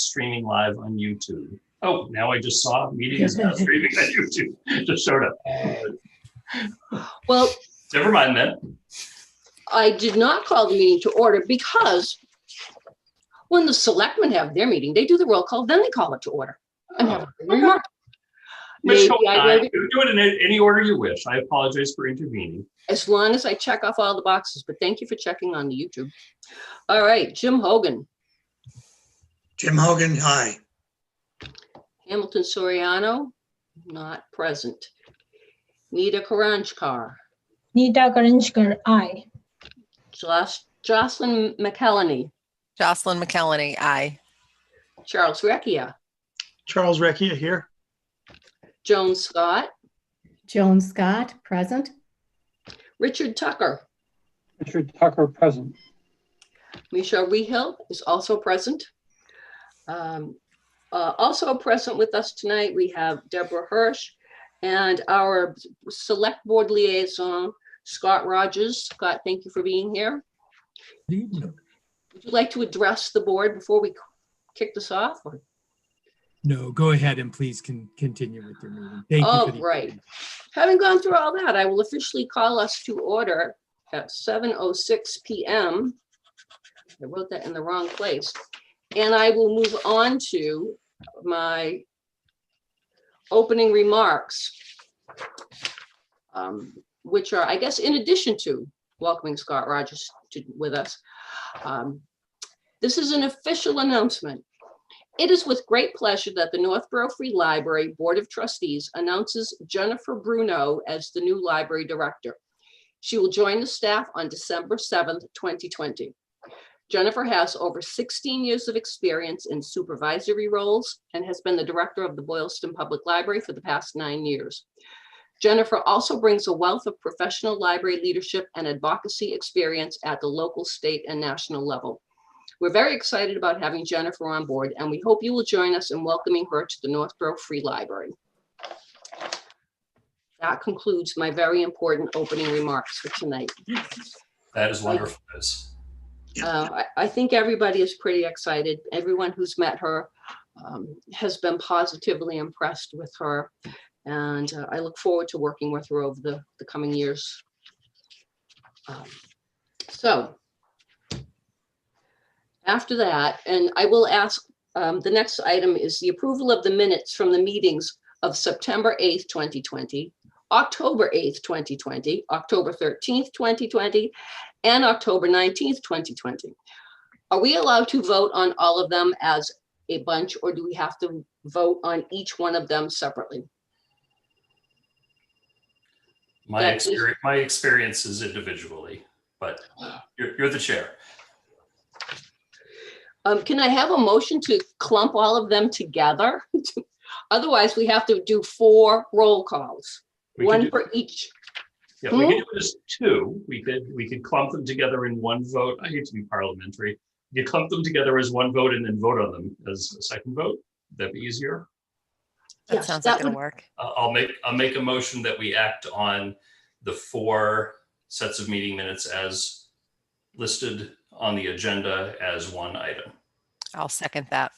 streaming live on YouTube. Oh, now I just saw meeting is now streaming on YouTube. Just showed up. Well, Never mind then. I did not call the meeting to order because when the selectmen have their meeting, they do the roll call, then they call it to order. And have a remark. Which Maybe I wrote it, do it in any order you wish. I apologize for intervening. as long as I check off all the boxes, but thank you for checking on the YouTube. All right, Jim Hogan, Jim Hogan, aye. Hamilton Soriano, not present. Nita Karanjkar, Nita Karanjkar, aye. Jocelyn McElhenney, Jocelyn McElhenney, aye. Charles Recchia, Charles Recchia here. Joan Scott, Joan Scott, present. Richard Tucker, Richard Tucker, present. Misha Rehill is also present. Also present with us tonight, we have Deborah Hirsch and our select board liaison, Scott Rogers. Scott, thank you for being here. Good evening. Would you like to address the board before we kick this off? Or? No, go ahead and please continue with your meeting. Thank you. Oh, For the right. Having gone through all that, I will officially call us to order at 7:06 p.m. I wrote that in the wrong place. And I will move on to my opening remarks, which are, I guess, in addition to welcoming Scott Rogers with us. This is an official announcement. It is with great pleasure that the Northborough Free Library Board of Trustees announces Jennifer Bruno as the new library director. She will join the staff on December 7th, 2020. Jennifer has over 16 years of experience in supervisory roles and has been the director of the Boylston Public Library for the past 9 years. Jennifer also brings a wealth of professional library leadership and advocacy experience at the local, state, and national level. We're very excited about having Jennifer on board, and we hope you will join us in welcoming her to the Northborough Free Library. That concludes my very important opening remarks for tonight. That is wonderful. Liz. I think everybody is pretty excited. Everyone who's met her has been positively impressed with her. And I look forward to working with her over the coming years. So after that, and I will ask, the next item is the approval of the minutes from the meetings of September 8th, 2020, October 8th, 2020, October 13th, 2020, and October 19th, 2020. Are we allowed to vote on all of them as a bunch, or do we have to vote on each one of them separately? My experience is individually, but you're the chair. Can I have a motion to clump all of them together? Otherwise, we have to do 4 roll calls, one for each. Yeah, we could do just 2. We could clump them together in one vote. I hate to be parliamentary. You clump them together as one vote and then vote on them as a second vote. That'd be easier. That Yes, sounds that like it'll would work. I'll make a motion that we act on the 4 sets of meeting minutes as listed on the agenda as one item. I'll second that.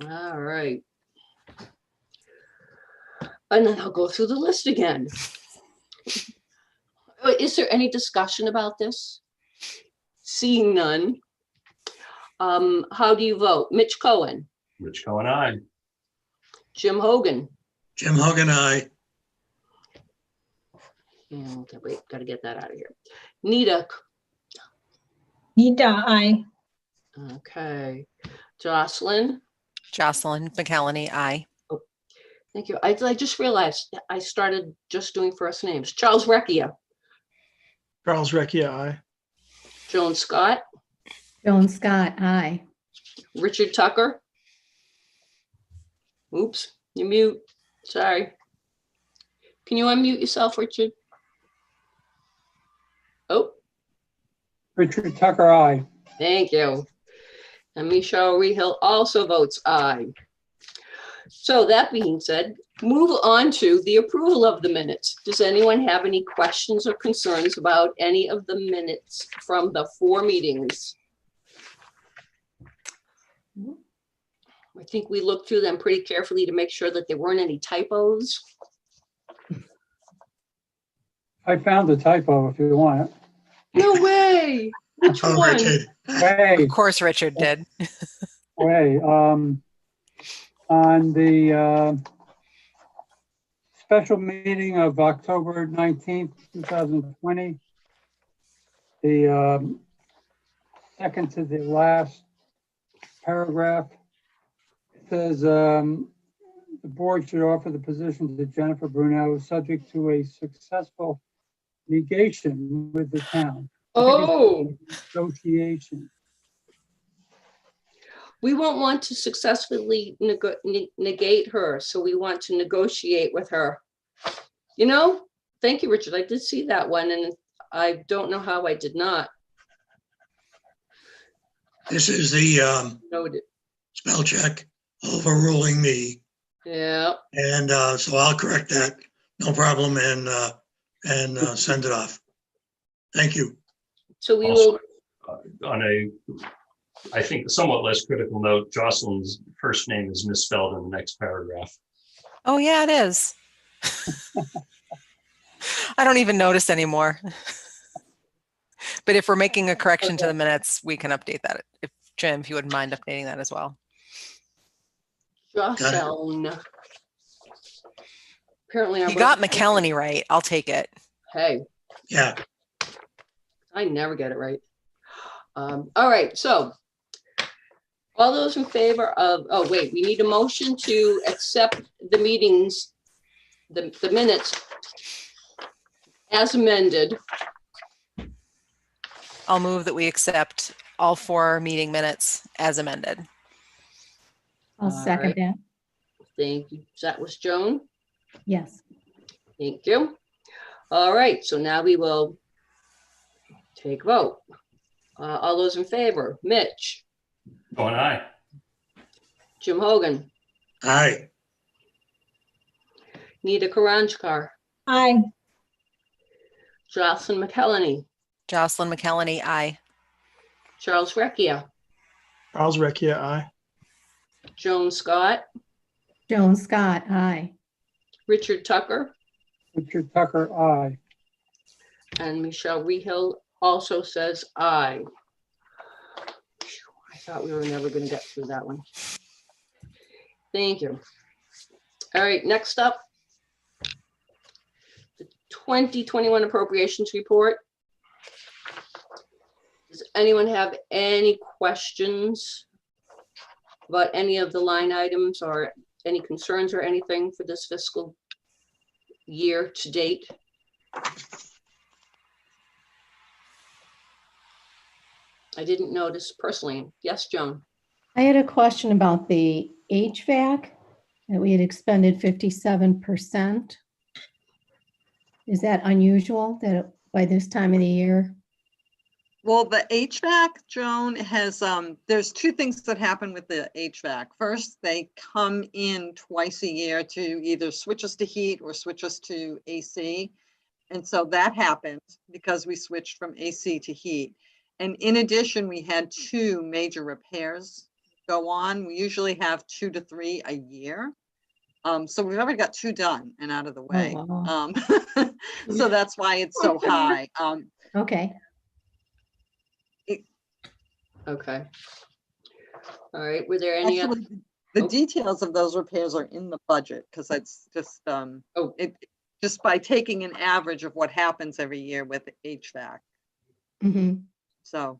All right. And then I'll go through the list again. Is there any discussion about this? Seeing none. How do you vote? Mitch Cohen, Rich Cohen, aye. Jim Hogan. Jim Hogan, aye. Okay, wait, gotta get that out of here. Nita. Nita, aye. Okay. Jocelyn. Jocelyn McElhenney, aye. Thank you. I just realized I started just doing first names. Charles Recchia. Charles Recchia, aye. Joan Scott. Joan Scott, aye. Richard Tucker. Oops, you mute. Sorry. Can you unmute yourself, Richard? Oh. Richard Tucker, aye. Thank you. And Michelle Rehill also votes aye. So that being said, move on to the approval of the minutes. Does anyone have any questions or concerns about any of the minutes from the 4 meetings? I think we looked through them pretty carefully to make sure that there weren't any typos. I found the typo if you want it. No way. Which Oh, one? Richard. Way, Of course, Richard did. way. On the special meeting of October 19th, 2020, the second to the last paragraph says the board should offer the position to Jennifer Brunel, subject to a successful negation with the town. Oh, Negotiation. we won't want to successfully negate her, so we want to negotiate with her. You know, thank you, Richard. I did see that one, and I don't know how I did not This is the note it. spell check overruling me. Yeah, And so I'll correct that, no problem, and send it off. Thank you. so we Also, will, on a, I think, somewhat less critical note, Jocelyn's first name is misspelled in the next paragraph. Oh, yeah, it is. I don't even notice anymore. But if we're making a correction to the minutes, we can update that. If Jim, if you wouldn't mind updating that as well. Jocelyn. Apparently. You got McKelney right. I'll take it. Hey, Yeah, I never get it right. All right, so all those in favor of, oh, wait, we need a motion to accept the meetings, the minutes as amended. I'll move that we accept all 4 meeting minutes as amended. I'll All second right. that. Thank you. That was Joan. Yes. Thank you. All right, so now we will take vote. All those in favor, Mitch, Going aye. Jim Hogan, aye, Nita Karanjkar, Aye. Jocelyn McKelney, Jocelyn McKelney, aye. Charles Recchia, Charles Recchia, aye. Joan Scott, Joan Scott, aye. Richard Tucker, Richard Tucker, aye. and Michelle Rehill also says aye. I thought we were never going to get through that one. Thank you. All right, next up, the 2021 appropriations report. Does anyone have any questions about any of the line items or any concerns or anything for this fiscal year to date? I didn't notice personally. Yes, Joan. I had a question about the HVAC that we had expended 57%. Is that unusual that by this time of the year? Well, the HVAC, Joan, has, there's 2 things that happen with the HVAC. First, they come in twice a year to either switch us to heat or switch us to AC. And so that happened because we switched from AC to heat. And in addition, we had 2 major repairs go on. We usually have 2 to 3 a year. So we've already got 2 done and out of the way. wow. So that's why it's so high. Okay. Okay. All right. Were there any other? Actually, the Oh. details of those repairs are in the budget because it's just, Oh. just by taking an average of what happens every year with HVAC. Mhm. So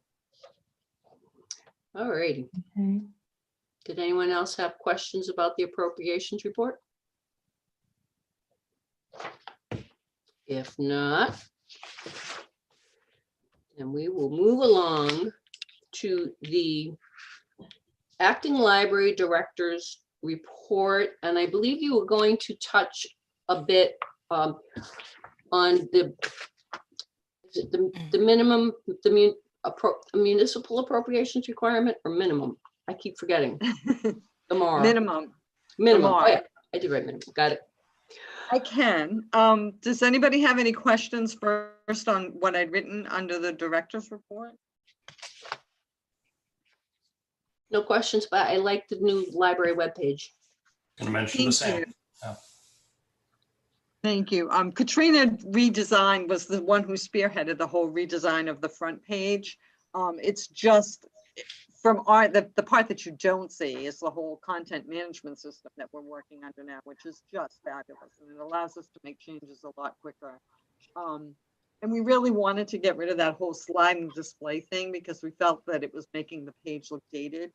All righty. Okay. Did anyone else have questions about the appropriations report? If not, then we will move along to the acting library director's report. And I believe you were going to touch a bit on the, is it the minimum, the municipal appropriations requirement or minimum? I keep forgetting. The MAR. minimum, Minimum. MAR. Oh, yeah, I did write minimum. Got it. I can. Does anybody have any questions first on what I'd written under the director's report? No questions, but I like the new library webpage. Gonna mention the Thank same. you. Thank you. Katrina redesigned was the one who spearheaded the whole redesign of the front page. It's just from the part that you don't see is the whole content management system that we're working under now, which is just fabulous. And it allows us to make changes a lot quicker. And we really wanted to get rid of that whole sliding display thing because we felt that it was making the page look dated.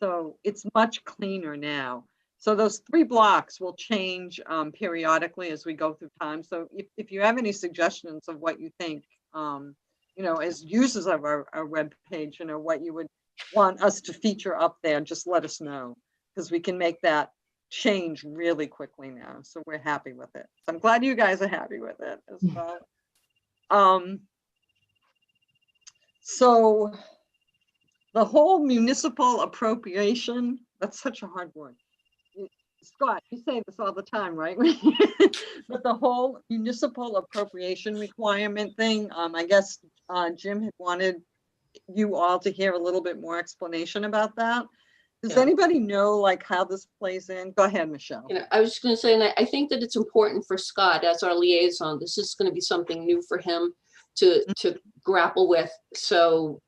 So it's much cleaner now. So those 3 blocks will change periodically as we go through time. So if you have any suggestions of what you think, as users of our web page, what you would want us to feature up there, just let us know, because we can make that change really quickly now. So we're happy with it. So I'm glad you guys are happy with it as well. So the whole municipal appropriation, that's such a hard word. Scott, you say this all the time, right? But the whole municipal appropriation requirement thing, I guess Jim had wanted you all to hear a little bit more explanation about that. Does Yeah. anybody know like how this plays in? Go ahead, Michelle. I was just going to say, and I think that it's important for Scott as our liaison. This is going to be something new for him to grapple with. So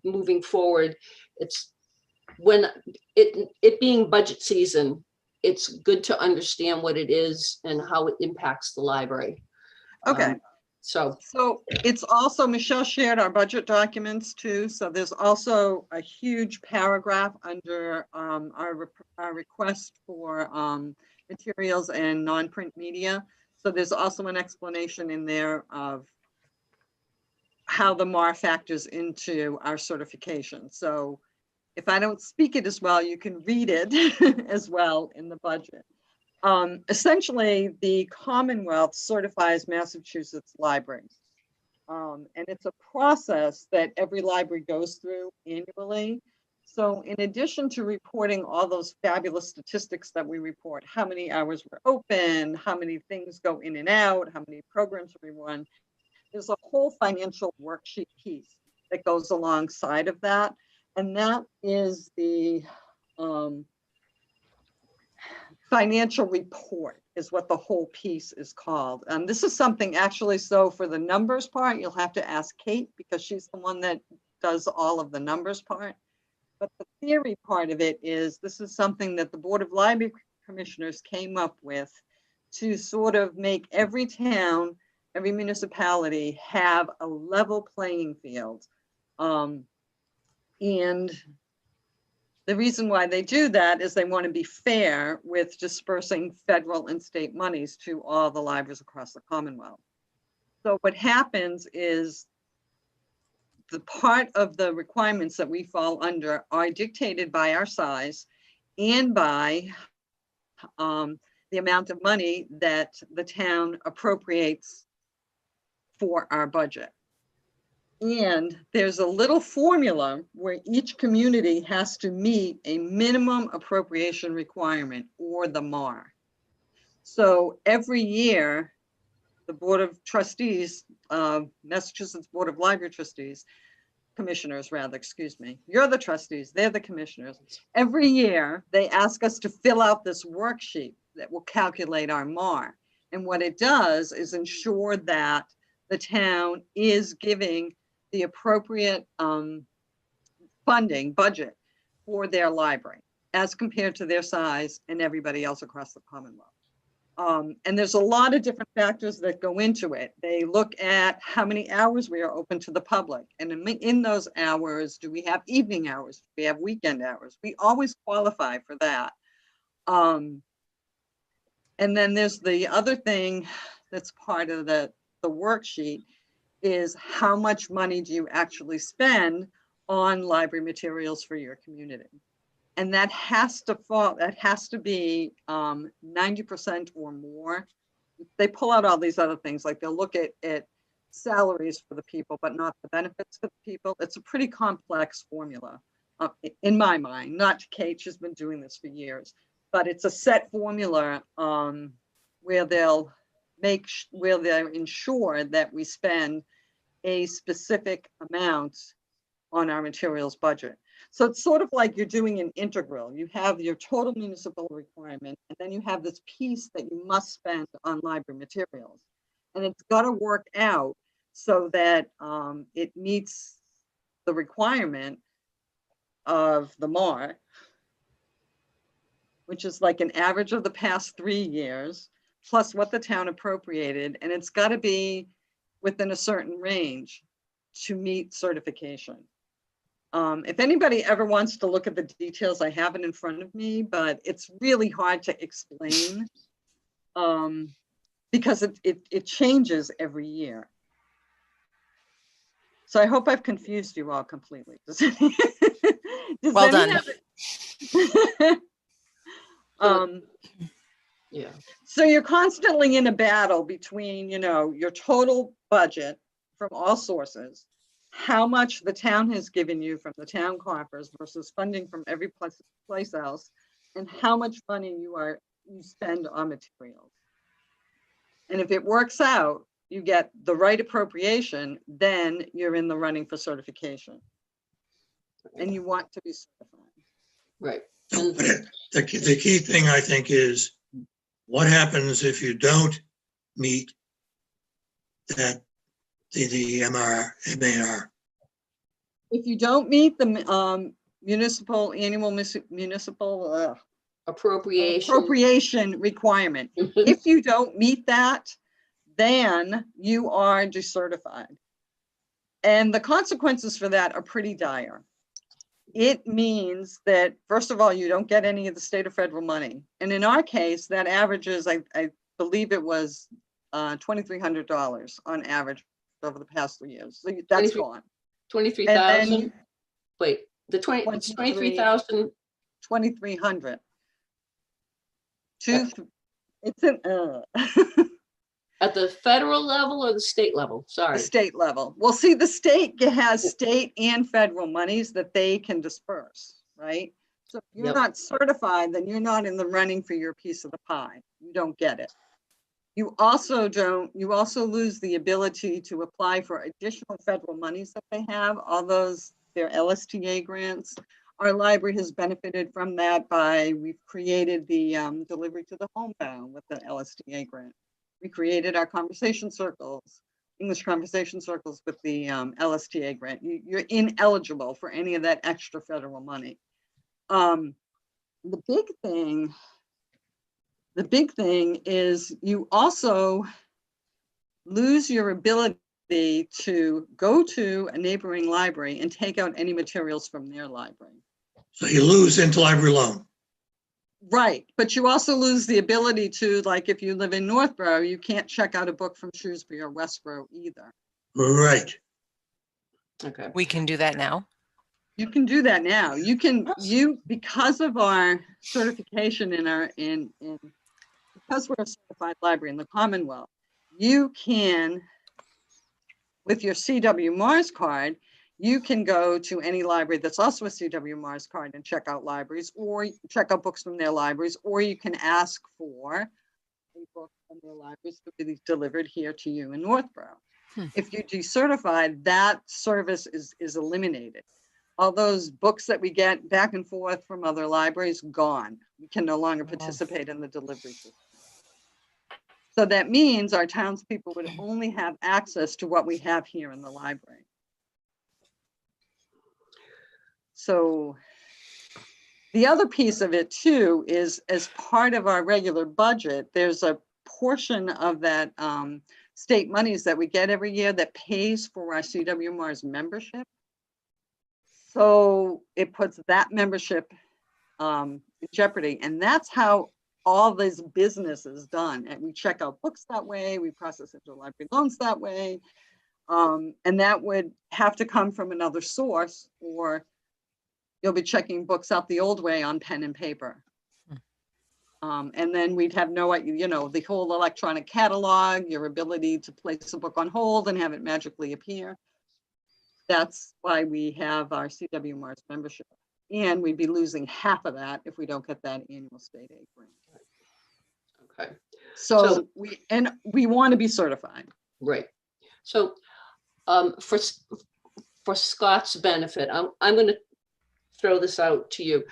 moving forward, it's when it being budget season, it's good to understand what it is and how it impacts the library. Okay. So it's also, Michelle shared our budget documents too. So there's also a huge paragraph under our request for materials and non-print media. So there's also an explanation in there of how the MAR factors into our certification. So if I don't speak it as well, you can read it as well in the budget. Essentially, the Commonwealth certifies Massachusetts libraries. And it's a process that every library goes through annually. So in addition to reporting all those fabulous statistics that we report, how many hours we're open, how many things go in and out, how many programs we run, there's a whole financial worksheet piece that goes alongside of that. And that is the financial report is what the whole piece is called. This is something actually, so for the numbers part, you'll have to ask Kate because she's the one that does all of the numbers part. But the theory part of it is this is something that the Board of Library Commissioners came up with to sort of make every town, every municipality have a level playing field. And the reason why they do that is they want to be fair with dispersing federal and state monies to all the libraries across the Commonwealth. So what happens is the part of the requirements that we fall under are dictated by our size and by the amount of money that the town appropriates for our budget. And there's a little formula where each community has to meet a minimum appropriation requirement, or the MAR. So every year, the Board of Trustees, Massachusetts Board of Library Trustees, Commissioners rather, excuse me, you're the trustees, they're the commissioners. Every year, they ask us to fill out this worksheet that will calculate our MAR. And what it does is ensure that the town is giving the appropriate funding budget for their library as compared to their size and everybody else across the Commonwealth. And there's a lot of different factors that go into it. They look at how many hours we are open to the public. And in those hours, do we have evening hours? Do we have weekend hours? We always qualify for that. And then there's the other thing that's part of the worksheet is how much money do you actually spend on library materials for your community? And that has to be 90% or more. They pull out all these other things, like they'll look at salaries for the people, but not the benefits for the people. It's a pretty complex formula in my mind, not to Kate, she's been doing this for years, but it's a set formula where they'll ensure that we spend a specific amount on our materials budget. So it's sort of like you're doing an integral. You have your total municipal requirement, and then you have this piece that you must spend on library materials. And it's got to work out so that it meets the requirement of the MAR, which is like an average of the past 3 years, plus what the town appropriated, and it's got to be within a certain range to meet certification. If anybody ever wants to look at the details, I have it in front of me, but it's really hard to explain because it changes every year. So I hope I've confused you all completely. Does Well done. Yeah. So you're constantly in a battle between, you know, your total budget from all sources, how much the town has given you from the town coffers versus funding from every place else, and how much money you spend on materials. And if it works out, you get the right appropriation, then you're in the running for certification. And you want to be certified. Right. No, but the key thing, I think, is what happens if you don't meet that, the MAR? If you don't meet the annual municipal appropriation requirement, if you don't meet that, then you are decertified. And the consequences for that are pretty dire. It means that, first of all, you don't get any of the state or federal money. And in our case, that averages, I believe it was $2,300 on average over the past 3 years. So that's gone. 23,000. Wait, it's 23,000. 2,300. It's an At the federal level or the state level? Sorry. the state level. Well, see, the state has state and federal monies that they can disperse, right? So if you're Yep. not certified, then you're not in the running for your piece of the pie. You don't get it. You also lose the ability to apply for additional federal monies that they have, all those, their LSTA grants. Our library has benefited from that we've created the delivery to the homebound with the LSTA grant. We created our conversation circles, English conversation circles with the LSTA grant. You're ineligible for any of that extra federal money. The big thing is you also lose your ability to go to a neighboring library and take out any materials from their library. So you lose interlibrary loan. Right, but you also lose the ability to, like, if you live in Northborough, you can't check out a book from Shrewsbury or Westborough either. Right. Okay. We can do that now. You can do that now. Because of our certification because we're a certified library in the Commonwealth, you can, with your CW Mars card, you can go to any library that's also a CW Mars card and check out libraries or check out books from their libraries, or you can ask for a book from their libraries to be delivered here to you in Northborough. If you're decertified, that service is eliminated. All those books that we get back and forth from other libraries, gone. We can no longer participate in the delivery system. So that means our townspeople would only have access to what we have here in the library. So the other piece of it too is, as part of our regular budget, there's a portion of that state monies that we get every year that pays for our CW Mars membership. So it puts that membership in jeopardy. And that's how all this business is done. And we check out books that way, we process interlibrary loans that way. And that would have to come from another source, or you'll be checking books out the old way on pen and paper. And then we'd have the whole electronic catalog, your ability to place a book on hold and have it magically appear. That's why we have our CW Mars membership. And we'd be losing half of that if we don't get that annual state aid grant. Okay. So we want to be certified. Right. So for Scott's benefit, I'm going to throw this out to you.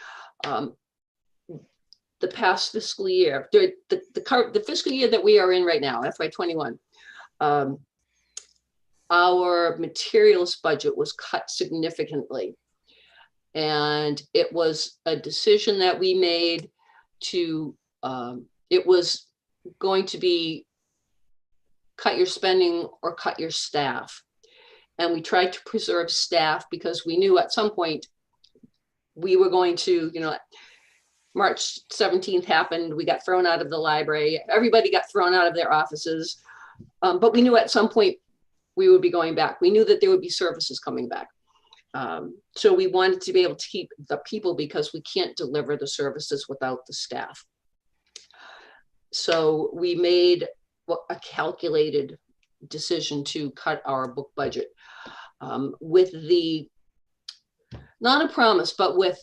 The past fiscal year, the fiscal year that we are in right now, FY21, our materials budget was cut significantly. And it was a decision that we made to, it was going to be cut your spending or cut your staff. And we tried to preserve staff because we knew at some point we were going to, March 17th happened, we got thrown out of the library, everybody got thrown out of their offices. But we knew at some point we would be going back. We knew that there would be services coming back. So we wanted to be able to keep the people because we can't deliver the services without the staff. So we made a calculated decision to cut our book budget with the, not a promise, but with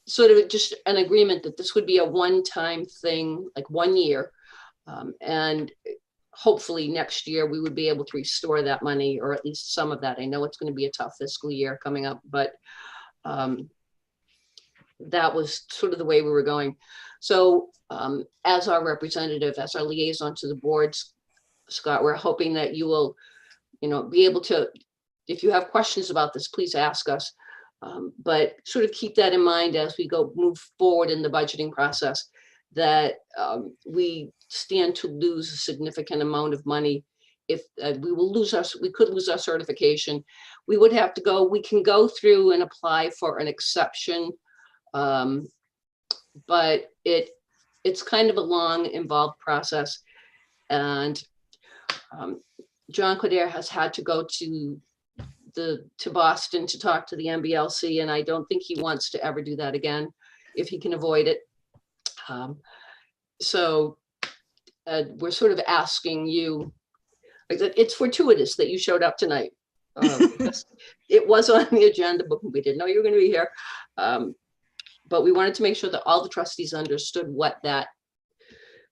sort of just an agreement that this would be a one-time thing, like 1 year. And hopefully next year we would be able to restore that money, or at least some of that. I know it's going to be a tough fiscal year coming up, but that was sort of the way we were going. So as our representative, as our liaison to the boards, Scott, we're hoping that you will, be able to, if you have questions about this, please ask us. But sort of keep that in mind as we move forward in the budgeting process, that we stand to lose a significant amount of money. If we could lose our certification. We would have to we can go through and apply for an exception. But it's kind of a long, involved process. And John Coder has had to go to Boston to talk to the MBLC, and I don't think he wants to ever do that again if he can avoid it. So we're sort of asking you, it's fortuitous that you showed up tonight. It was on the agenda, but we didn't know you were going to be here. But we wanted to make sure that all the trustees understood what that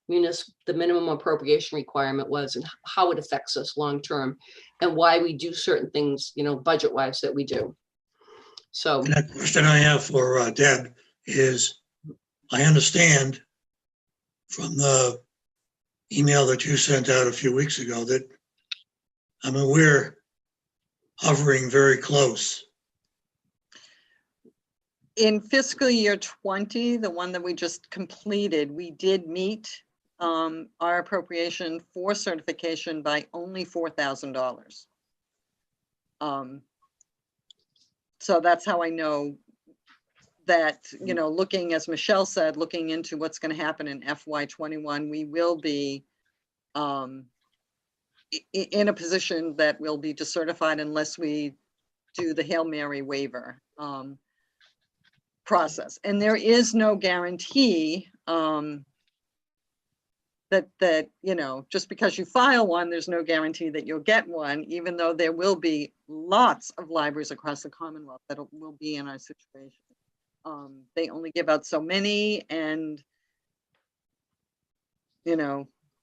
the minimum appropriation requirement was and how it affects us long-term, and why we do certain things, budget-wise that we do. So And that question I have for Deb is, I understand from the email that you sent out a few weeks ago that, we're hovering very close. In fiscal year 20, the one that we just completed, we did meet our appropriation for certification by only $4,000. So that's how I know that, looking, as Michelle said, looking into what's going to happen in FY21, we will be in a position that will be decertified unless we do the Hail Mary waiver process. And there is no guarantee that just because you file one, there's no guarantee that you'll get one, even though there will be lots of libraries across the Commonwealth that will be in our situation. They only give out so many, and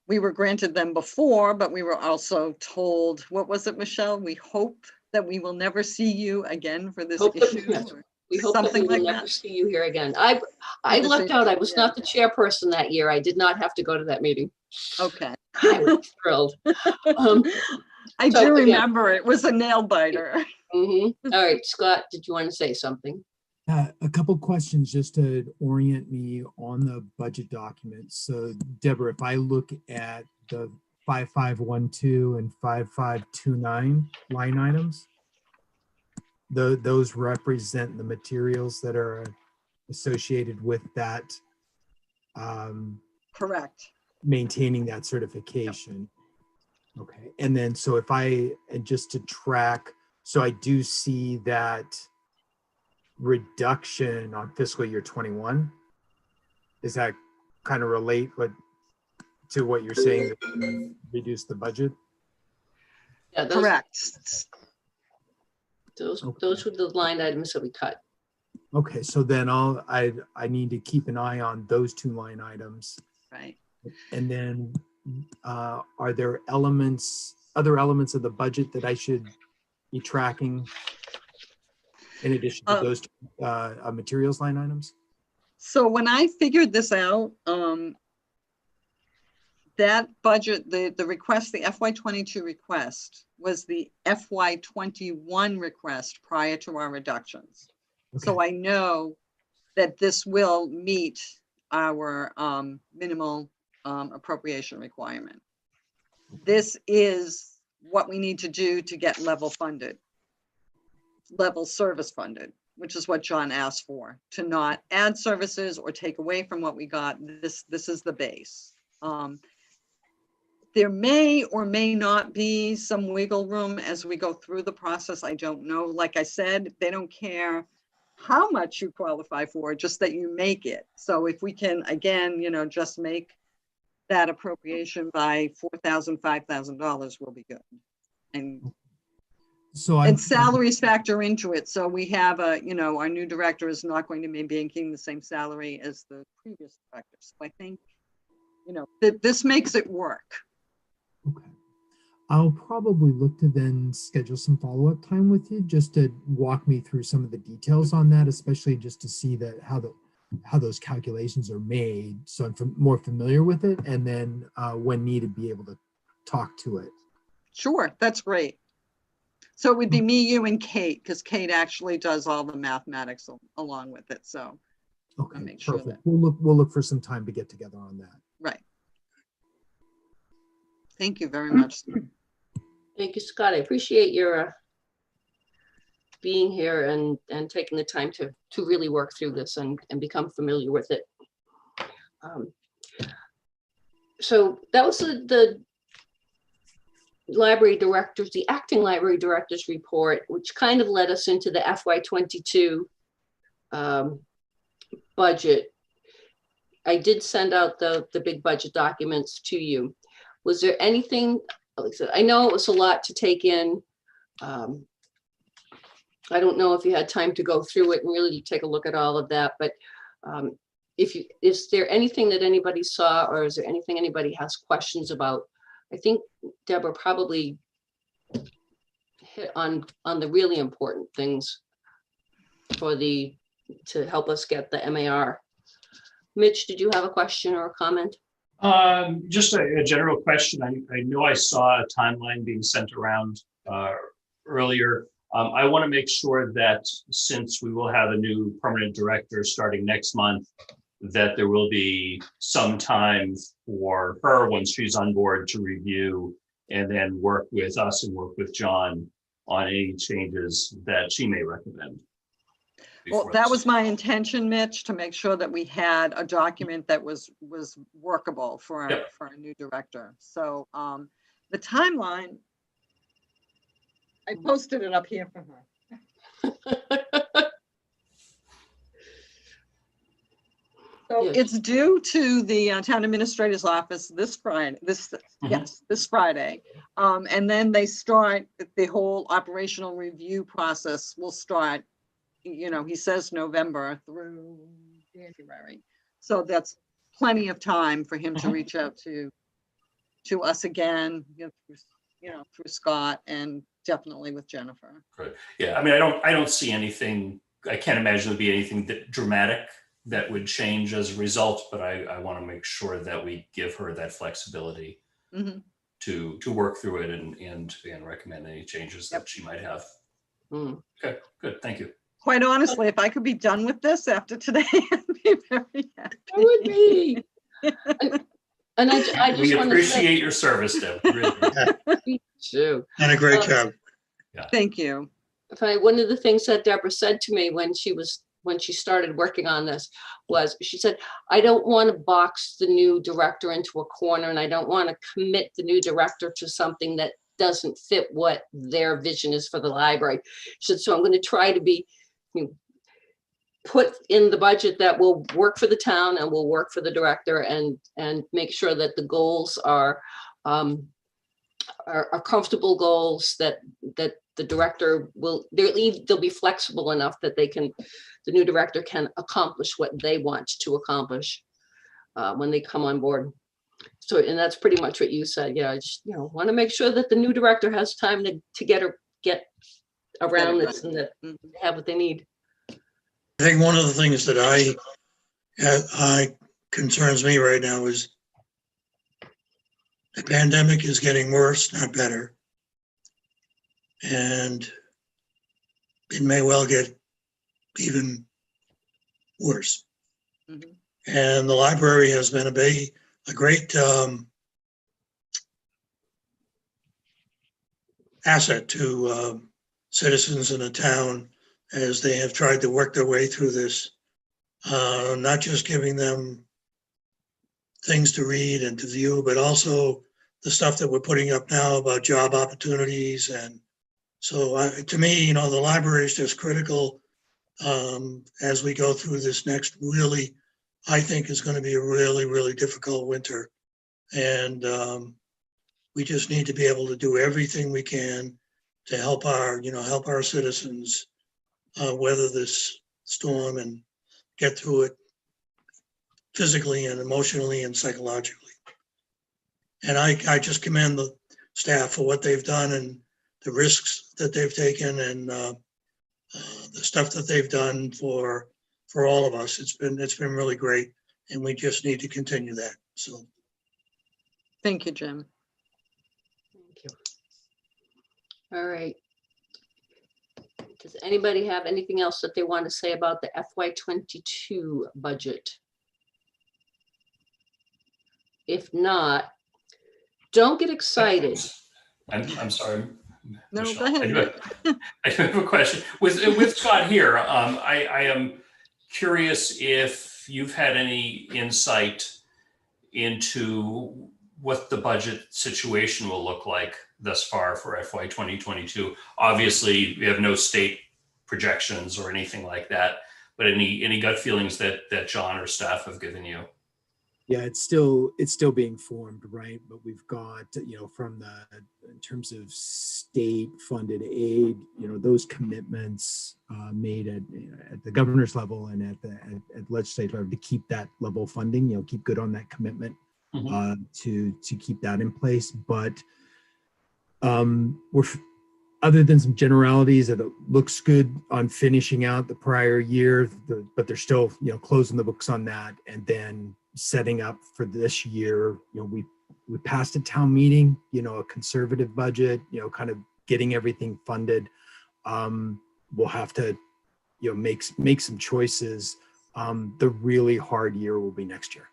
we were granted them before, but we were also told, what was it, Michelle? We hope that we will never see you again for this issue. We hope that we will never see you here again. I lucked out. I was not the chairperson that year. I did not have to go to that meeting. Okay. I was thrilled. I do remember it was a nail biter. All right, Scott, did you want to say something? A couple questions just to orient me on the budget document. So Deborah, if I look at the 5512 and 5529 line items, those represent the materials that are associated with that. Correct. Maintaining that certification. Yep. Okay. And then, so if and just to track, so I do see that reduction on fiscal year 21. Does that kind of relate to what you're saying, that reduce the budget? Yeah, correct. Those were the line items that we cut. Okay, so then I need to keep an eye on those two line items. Right. And then are there other elements of the budget that I should be tracking? in addition to those materials line items? So when I figured this out, that budget, the request, the FY22 request was the FY21 request prior to our reductions. So I know that this will meet our minimal appropriation requirement. This is what we need to do to get level funded, level service funded, which is what John asked for, to not add services or take away from what we got. This is the base. There may or may not be some wiggle room as we go through the process. I don't know. Like I said, they don't care how much you qualify for, just that you make it. So if we can, again, just make that appropriation by $4,000, $5,000 will be good. And salaries factor into it. So we have our new director is not going to be making the same salary as the previous director. So I think, that this makes it work. Okay. I'll probably look to then schedule some follow-up time with you just to walk me through some of the details on that, especially just to see that how those calculations are made. So I'm more familiar with it, and then when needed, be able to talk to it. Sure, that's great. So it would be me, you, and Kate, because Kate actually does all the mathematics along with it. So okay, I'll make sure perfect. that We'll look for some time to get together on that. right. Thank you very much. Thank you, Scott. I appreciate your being here and taking the time to really work through this and become familiar with it. So that was the library directors, the acting library directors report, which kind of led us into the FY22 budget. I did send out the big budget documents to you. Was there anything, like I said, I know it was a lot to take in. I don't know if you had time to go through it and really take a look at all of that, but is there anything that anybody saw, or is there anything anybody has questions about? I think Deborah probably hit on the really important things to help us get the MAR. Mitch, did you have a question or a comment? Just a general question. I know I saw a timeline being sent around earlier. I want to make sure that since we will have a new permanent director starting next month, that there will be some time for her once she's on board to review and then work with us and work with John on any changes that she may recommend. Well, that was my intention, Mitch, to make sure that we had a document that was workable for our new director. So the timeline, I posted it up here for her. So it's due to the town administrator's office this Friday, this Friday. And then they start, the whole operational review process will start, he says November through January. So that's plenty of time for him to reach out to us again, through Scott and definitely with Jennifer. Good. Yeah, I mean, I don't see anything, I can't imagine there'd be anything dramatic that would change as a result, but I want to make sure that we give her that flexibility to work through it and recommend any changes that she might have. Okay, good, thank you. Quite honestly, if I could be done with this after today, I'd be very happy. I would be. And I just we want appreciate your service, Deb. Really. Me too. And a great job. Yeah. Thank you. One of the things that Deborah said to me when she started working on this was, she said, I don't want to box the new director into a corner, and I don't want to commit the new director to something that doesn't fit what their vision is for the library. She said, so I'm going to try to be put in the budget that will work for the town and will work for the director, and make sure that the goals are comfortable goals, that the director they'll be flexible enough that the new director can accomplish what they want to accomplish when they come on board. So, and that's pretty much what you said. Yeah, I just want to make sure that the new director has time to get around this and that Mhm. have what they need. I think one of the things that I concerns me right now is the pandemic is getting worse, not better. And it may well get even worse. Mhm. And the library has been a great asset to citizens in the town as they have tried to work their way through this. Not just giving them things to read and to view, but also the stuff that we're putting up now about job opportunities. And so to me, the library is just critical as we go through this next really, I think is going to be a really, really difficult winter. And we just need to be able to do everything we can to help our citizens weather this storm and get through it physically and emotionally and psychologically. And I just commend the staff for what they've done and the risks that they've taken and the stuff that they've done for all of us. It's been really great, and we just need to continue that. So Thank you, Jim. Thank you. All right. Does anybody have anything else that they want to say about the FY22 budget? If not, don't get excited. I'm sorry. No, Michelle. go ahead. I do have a question. With Scott here, I am curious if you've had any insight into what the budget situation will look like thus far for FY 2022. Obviously, we have no state projections or anything like that, but any gut feelings that John or staff have given you? Yeah, it's still being formed, right? But we've got, from in terms of state funded aid, those commitments made at the governor's level and at legislative level to keep that level of funding, keep good on that commitment to keep that in place. But we're, other than some generalities that it looks good on finishing out the prior year, but they're still, closing the books on that and then setting up for this year. We passed a town meeting, a conservative budget, kind of getting everything funded. We'll have to, make some choices. The really hard year will be next year.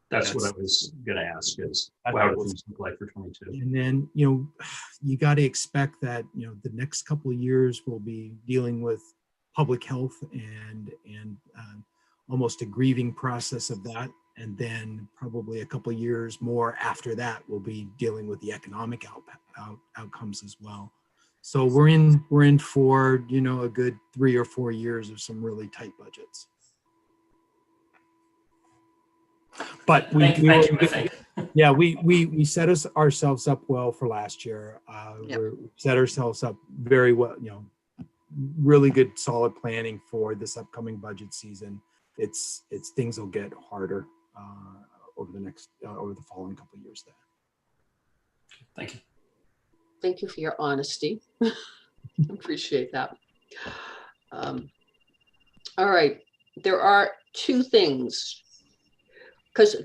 That's what I was going to ask is how do things look like for 22? And then, you got to expect that, the next couple of years we'll be dealing with public health and almost a grieving process of that. And then probably a couple of years more after that, we'll be dealing with the economic outcomes as well. So we're in for, a good 3 or 4 years of some really tight budgets. But we set ourselves up well for last year. We set ourselves up very well, really good, solid planning for this upcoming budget season. It's things will get harder over the following couple of years there. Thank you. Thank you for your honesty. Appreciate that. All right, there are two things. Because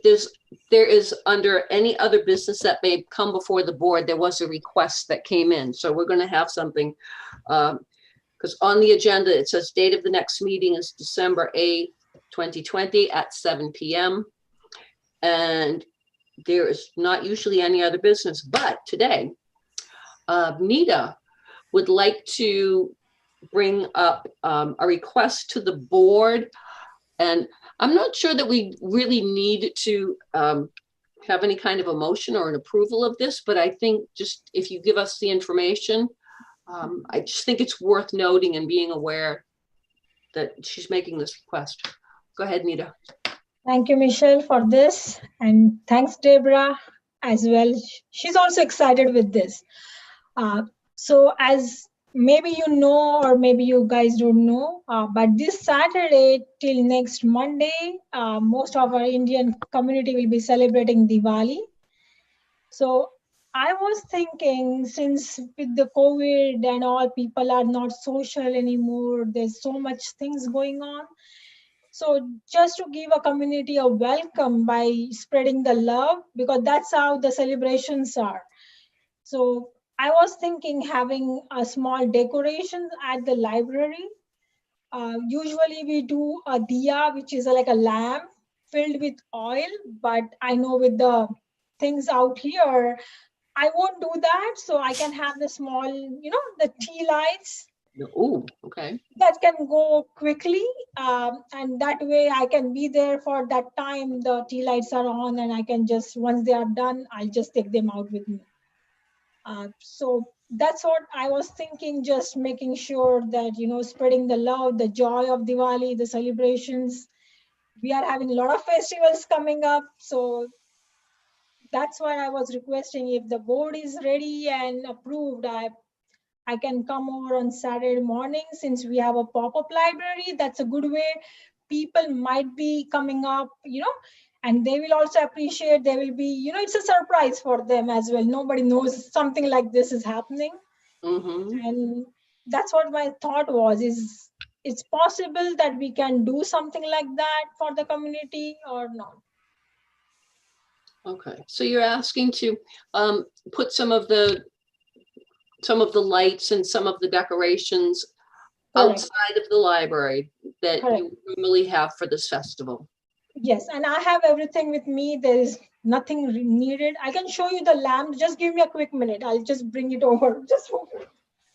there is under any other business that may come before the board, there was a request that came in. So we're going to have something, because on the agenda, it says date of the next meeting is December 8th, 2020 at 7 p.m. And there is not usually any other business, but today, Nita would like to bring up a request to the board. And I'm not sure that we really need to have any kind of a motion or an approval of this, but I think just if you give us the information, I just think it's worth noting and being aware that she's making this request. Go ahead, Nita. Thank you, Michelle, for this. And thanks, Deborah, as well. She's also excited with this. So as maybe you know, or maybe you guys don't know, but this Saturday till next Monday, most of our Indian community will be celebrating Diwali. So I was thinking, since with the COVID and all, people are not social anymore, there's so much things going on. So just to give a community a welcome by spreading the love, because that's how the celebrations are. So I was thinking having a small decoration at the library. Usually we do a diya, which is like a lamp filled with oil, but I know with the things out here, I won't do that. So I can have the small, the tea lights Oh, okay. that can go quickly. And that way I can be there for that time the tea lights are on, and I can just, once they are done, I'll just take them out with me. So that's what I was thinking, just making sure that, spreading the love, the joy of Diwali, the celebrations. We are having a lot of festivals coming up. So that's why I was requesting, if the board is ready and approved, I can come over on Saturday morning, since we have a pop-up library. That's a good way. People might be coming up, and they will also appreciate. They will be, it's a surprise for them as well. Nobody knows something like this is happening. Mm-hmm. And that's what my thought was, is it's possible that we can do something like that for the community or not? Okay, so you're asking to put some of the lights and some of the decorations Correct. outside of the library that Correct. you normally have for this festival. Yes, and I have everything with me. There is nothing needed. I can show you the lamp. Just give me a quick minute. I'll just bring it over. Just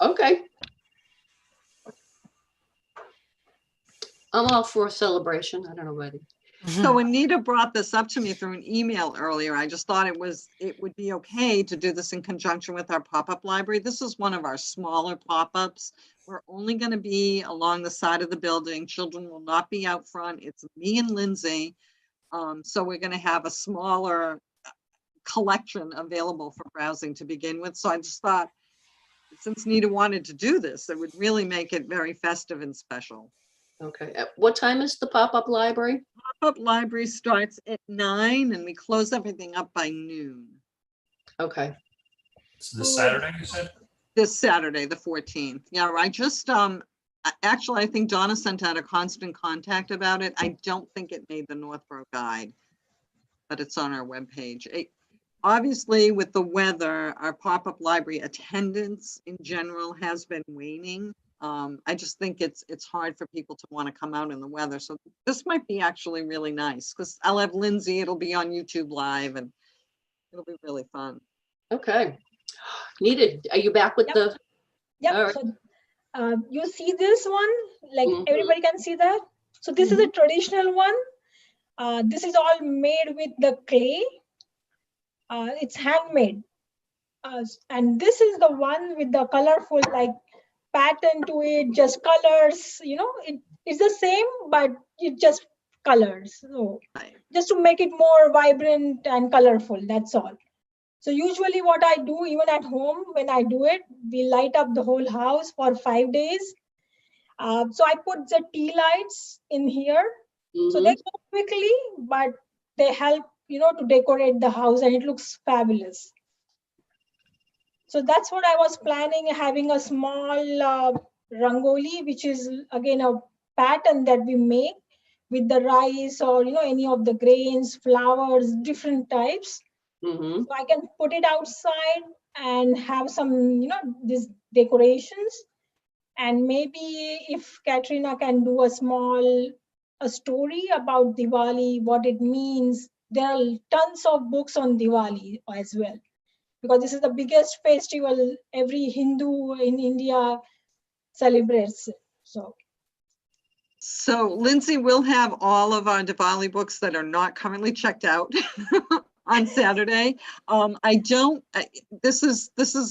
Okay. I'm all for a celebration. I don't know, Betty. So Anita brought this up to me through an email earlier. I just thought it would be okay to do this in conjunction with our pop-up library. This is one of our smaller pop-ups. We're only going to be along the side of the building. Children will not be out front. It's me and Lindsay. So we're going to have a smaller collection available for browsing to begin with. So I just thought, since Nita wanted to do this, it would really make it very festive and special. Okay. At what time is the pop-up library? Pop-up library starts at 9 and we close everything up by noon. Okay. So this Saturday, you said? This Saturday, the 14th. Yeah, I just, actually, I think Donna sent out a constant contact about it. I don't think it made the Northborough guide, but it's on our webpage. Obviously, with the weather, our pop-up library attendance in general has been waning. I just think it's hard for people to want to come out in the weather. So this might be actually really nice, because I'll have Lindsay, it'll be on YouTube Live, and it'll be really fun. Okay. Needed. Are you back with the? Yep. All right. So you see this one, like Mhm. everybody can see that. So this is a traditional one. This is all made with the clay. It's handmade. And this is the one with the colorful, like, pattern to it, just colors, it's the same, but it just colors. So just to make it more vibrant and colorful, that's all. So usually what I do, even at home, when I do it, we light up the whole house for 5 days. So I put the tea lights in here. So they go quickly, but they help, to decorate the house, and it looks fabulous. So that's what I was planning, having a small rangoli, which is again a pattern that we make with the rice or, any of the grains, flowers, different types. So I can put it outside and have some, these decorations. And maybe if Katrina can do a story about Diwali, what it means. There are tons of books on Diwali as well, because this is the biggest festival every Hindu in India celebrates. So Lindsay will have all of our Diwali books that are not currently checked out on Saturday. This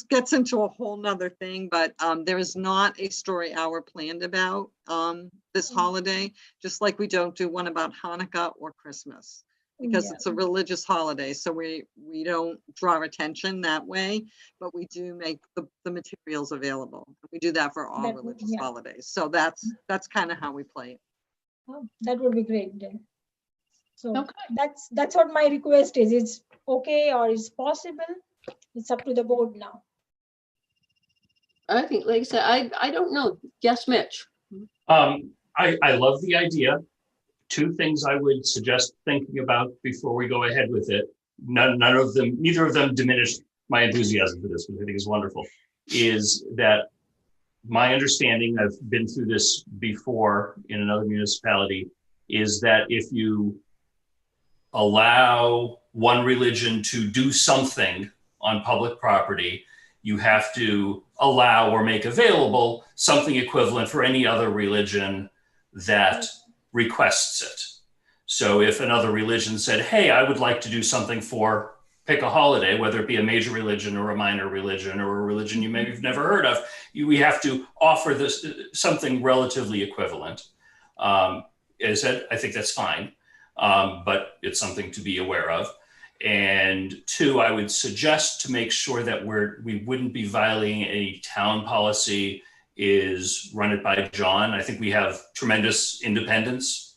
gets into a whole nother thing, but there is not a story hour planned about this holiday, just like we don't do one about Hanukkah or Christmas, because it's a religious holiday. So we don't draw attention that way, but we do make the materials available. We do that for all religious holidays. So that's kind of how we play it. Oh, that would be great then. So that's what my request is. It's okay, or it's possible. It's up to the board now. I think, like I said, I don't know. Yes, Mitch. I love the idea. Two things I would suggest thinking about before we go ahead with it. Neither of them diminish my enthusiasm for this, which I think is wonderful, is that my understanding, I've been through this before in another municipality, is that if you allow one religion to do something on public property, you have to allow or make available something equivalent for any other religion that requests it. So if another religion said, hey, I would like to do something for, pick a holiday, whether it be a major religion or a minor religion or a religion you maybe have never heard of, we have to offer this something relatively equivalent. As I said, I think that's fine, but it's something to be aware of. And two, I would suggest to make sure that we wouldn't be violating any town policy is run it by John. I think we have tremendous independence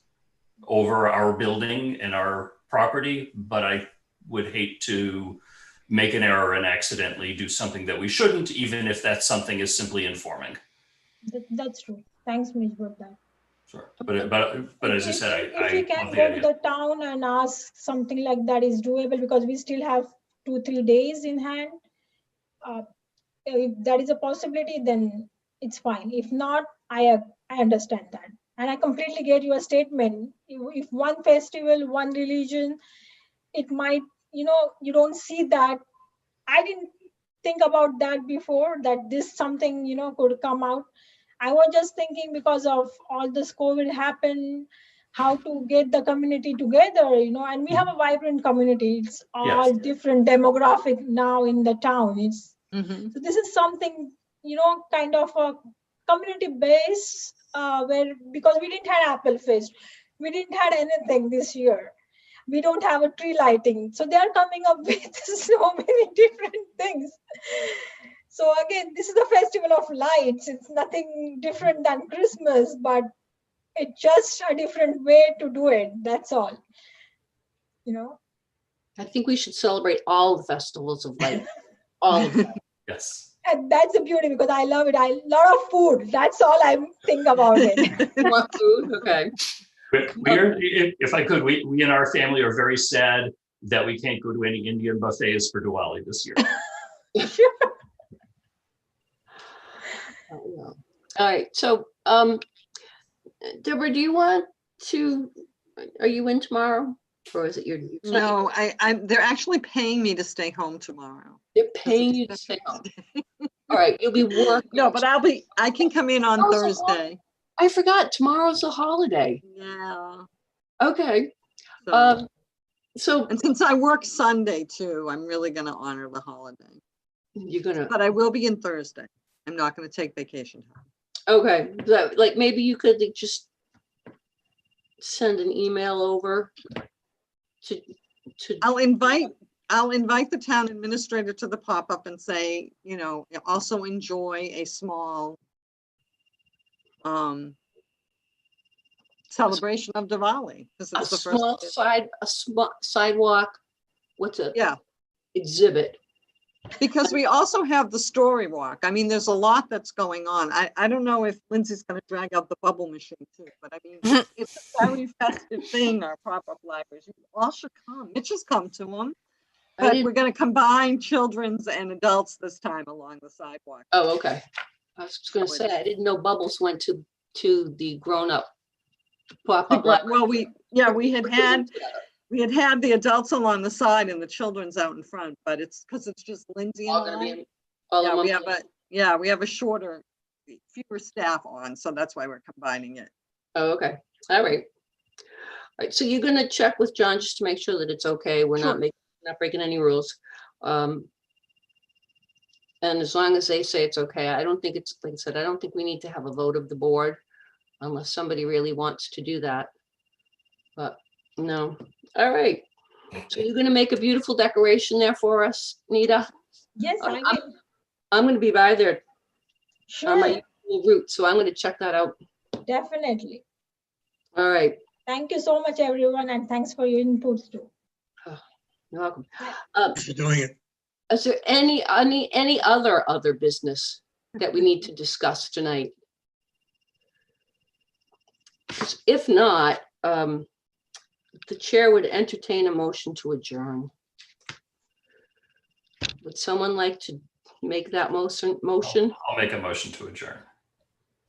over our building and our property, but I would hate to make an error and accidentally do something that we shouldn't, even if that something is simply informing. That's true. Thanks, Mitch, for that. Sure. But as I said, If we can go to the town and ask something like that is doable, because we still have 2-3 days in hand. If that is a possibility, then it's fine. If not, I understand that. And I completely get your statement. If one festival, one religion, it might, you don't see that. I didn't think about that before, that this something, could come out. I was just thinking because of all this COVID happened, how to get the community together, and we have a vibrant community. It's all different demographic now in the town. So this is something, kind of a community base where, because we didn't have Apple Fest, we didn't have anything this year. We don't have a tree lighting. So they are coming up with so many different things. So again, this is a festival of lights. It's nothing different than Christmas, but it's just a different way to do it. That's all. I think we should celebrate all the festivals of light. All of them. Yes. And that's the beauty, because I love it. Lot of food. That's all I think about it. You want food? Okay. If I could, we in our family are very sad that we can't go to any Indian buffets for Diwali this year. Sure. All right. So, Deborah, are you in tomorrow? Or is it your? No, they're actually paying me to stay home tomorrow. They're paying you to stay home. All right. You'll be working. No, but I can come in on Thursday. I forgot, tomorrow's a holiday. Yeah. Okay. So and since I work Sunday too, I'm really going to honor the holiday. But I will be in Thursday. I'm not going to take vacation time. Okay. So, like, maybe you could just send an email over to. I'll invite the town administrator to the pop-up and say, also enjoy a small celebration of Diwali. This is a small sidewalk. What's it? Yeah. Exhibit. Because we also have the story walk. I mean, there's a lot that's going on. I don't know if Lindsay's going to drag out the bubble machine too, but I mean, it's a very festive thing, our pop-up libraries. You all should come. Mitch has come to them. But we're going to combine children's and adults this time along the sidewalk. Oh, okay. I was going to say, I didn't know Bubbles went to the grown-up pop-up. Well, we had the adults along the side and the children's out in front, but it's because it's just Lindsay and I. We have a shorter, fewer staff on, so that's why we're combining it. Oh, okay. All right. All right. So you're going to check with John just to make sure that it's okay. We're not breaking any rules. And as long as they say it's okay, I don't think it's, like I said, I don't think we need to have a vote of the board unless somebody really wants to do that. But no. All right. So you're going to make a beautiful decoration there for us, Nita? Yes, I will. I'm going to be by there on my Sure. route, so I'm going to check that out. Definitely. All right. Thank you so much, everyone, and thanks for your inputs too. You're welcome. Thanks for doing it. Is there any other business that we need to discuss tonight? If not, the chair would entertain a motion to adjourn. Would someone like to make that motion? I'll make a motion to adjourn.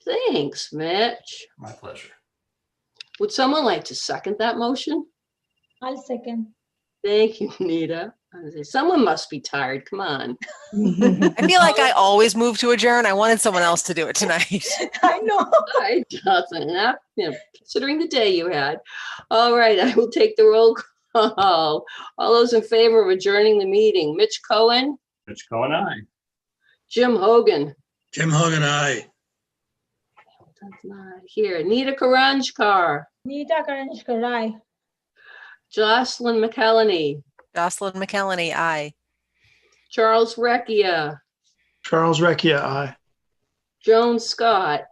Thanks, Mitch. My pleasure. Would someone like to second that motion? I'll second. Thank you, Nita. I was gonna say, someone must be tired. Come on. I feel like I always move to adjourn. I wanted someone else to do it tonight. I know. I doesn't, considering the day you had. All right, I will take the roll call. All those in favor of adjourning the meeting, Mitch Cohen, Mitch Cohen, aye. Jim Hogan. Jim Hogan, aye. That's not here. Nita Karanjkar, Nita Karanjkar, aye. Jocelyn McElhenney, Jocelyn McElhenney, aye. Charles Recchia, Charles Recchia, aye. Joan Scott,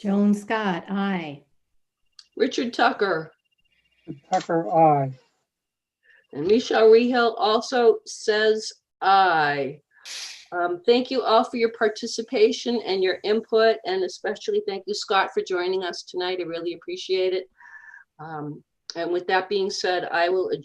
Joan Scott, aye. Richard Tucker, Tucker, aye. and Michelle Rehill also says aye. Thank you all for your participation and your input, and especially thank you, Scott, for joining us tonight. I really appreciate it. And with that being said, I will adjourn.